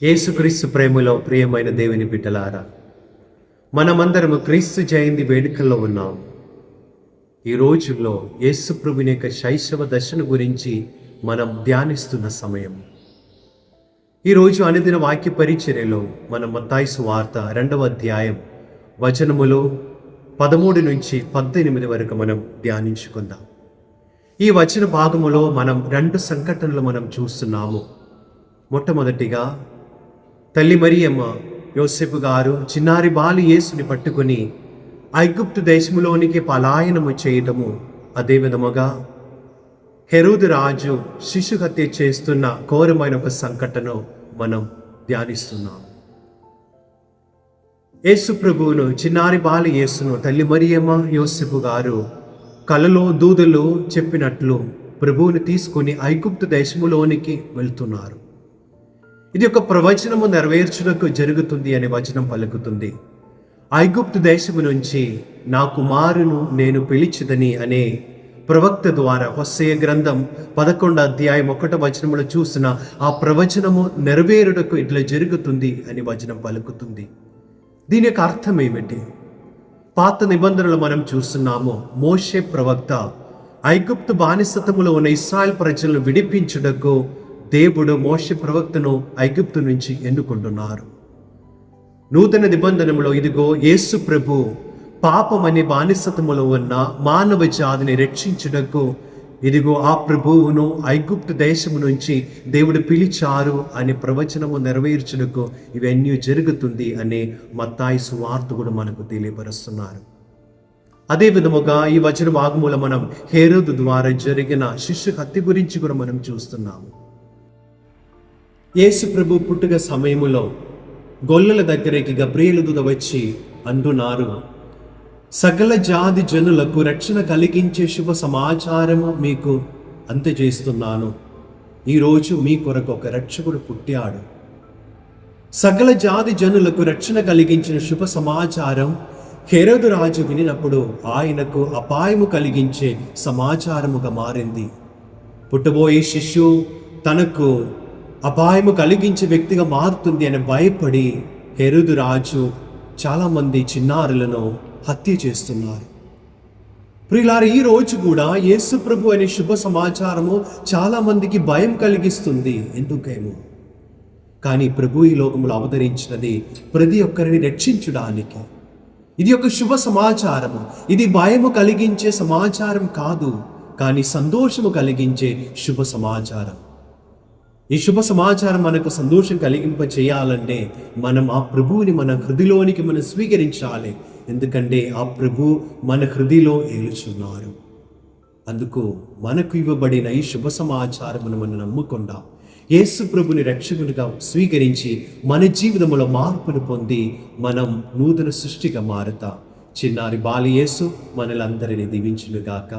యేసుక్రీస్తు ప్రేమలో ప్రియమైన దేవుని బిడ్డలారా, మనమందరము క్రీస్తు జయంతి వేడుకల్లో ఉన్నాం. ఈ రోజుల్లో యేసు ప్రభుని యొక్క శైశవ దశను గురించి మనం ధ్యానిస్తున్న సమయం. ఈరోజు అనుదిన వాక్య పరిచర్యలో మనం మత్తయి సువార్త 2వ అధ్యాయం వచనములు 13 నుంచి 18 వరకు మనం ధ్యానించుకుందాం. ఈ వచన భాగములో మనం 2 సంఘటనలు మనం చూస్తున్నాము. మొట్టమొదటిగా తల్లి మరియమ్మ యోసేపు గారు చిన్నారి బాలి యేసుని పట్టుకుని ఐగుప్తు దేశములోనికి పలాయనము చేయటము, అదే విధముగా హెరోదు రాజు శిశు హత్య చేస్తున్న ఘోరమైన ఒక సంఘటన మనం ధ్యానిస్తున్నాం. యేసు ప్రభువును, చిన్నారి బాలి యేసును తల్లి మరియమ్మ యోసేపు గారు కలలో దూదలు చెప్పినట్లు ప్రభువుని తీసుకొని ఐగుప్తు దేశములోనికి వెళ్తున్నారు. ఇది ఒక ప్రవచనము నెరవేర్చుటకు జరుగుతుంది అనే వచనం పలుకుతుంది. ఐగుప్తు దేశము నుంచి నా కుమారును నేను పిలిచిదని అనే ప్రవక్త ద్వారా హోషేయ గ్రంథం 11వ అధ్యాయం 1వ వచనములో చూసిన ఆ ప్రవచనము నెరవేరుటకు ఇట్లా జరుగుతుంది అని వచనం పలుకుతుంది. దీని యొక్క అర్థం ఏమిటి? పాత నిబంధనలు మనం చూస్తున్నాము. మోషే ప్రవక్త ఐగుప్తు బానిసత్వములో ఉన్న ఇశ్రాయేల్ ప్రజలను విడిపించుటకు దేవుడు మోషే ప్రవక్తను ఐగుప్తు నుంచి ఎన్నుకుంటున్నారు. నూతన నిబంధనములో ఇదిగో యేసు ప్రభు పాపం అనే బానిసత్వములో ఉన్న మానవ జాతిని రక్షించుటకు ఇదిగో ఆ ప్రభువును ఐగుప్తు దేశము నుంచి దేవుడు పిలిచారు అనే ప్రవచనము నెరవేర్చుటకు ఇవన్నీ జరుగుతుంది అనే మత్తయి సువార్త కూడా మనకు తెలియపరుస్తున్నారు. అదే విధముగా ఈ వచన భాగములో మనం హేరోదు ద్వారా జరిగిన శిశు హత్య గురించి కూడా మనం చూస్తున్నాము. యేసు ప్రభు పుట్టుక సమయములో గొల్లల దగ్గరికి గబ్రియేలు దూత వచ్చి అంటున్నారు, సకల జాతి జనులకు రక్షణ కలిగించే శుభ సమాచారము మీకు అందజేస్తున్నాను. ఈరోజు మీ కొరకు ఒక రక్షకుడు పుట్టాడు. సకల జాతి జనులకు రక్షణ కలిగించిన శుభ సమాచారం హెరోదు రాజు వినినప్పుడు ఆయనకు అపాయము కలిగించే సమాచారముగా మారింది. పుట్టబోయే శిశువు తనకు అపాయము కలిగించే వ్యక్తిగా మారుతుంది అని భయపడి హెరోదు రాజు చాలామంది చిన్నారులను హత్య చేస్తున్నారు. ప్రియులారా, ఈ రోజు కూడా యేసు ప్రభు అనే శుభ సమాచారము చాలామందికి భయం కలిగిస్తుంది. ఎందుకేమో కానీ ప్రభు ఈ లోకములో అవతరించినది ప్రతి ఒక్కరిని రక్షించడానికి. ఇది ఒక శుభ సమాచారము. ఇది భయము కలిగించే సమాచారం కాదు, కానీ సంతోషము కలిగించే శుభ సమాచారం. ఈ శుభ సమాచారం మనకు సంతోషం కలిగింప చేయాలంటే మనం ఆ ప్రభువుని మన హృదయలోనికి మనం స్వీకరించాలి. ఎందుకంటే ఆ ప్రభు మన హృదయలో ఏలుచున్నారు. అందుకు మనకు ఇవ్వబడిన ఈ శుభ సమాచారమును మనం నమ్మకుండా యేసు ప్రభుని రక్షకునిగా స్వీకరించి మన జీవితంలో మార్పును పొంది మనం నూతన సృష్టిగా మారుతా. చిన్నారి బాలి యేసు మనలందరినీ దీవించునుగాక.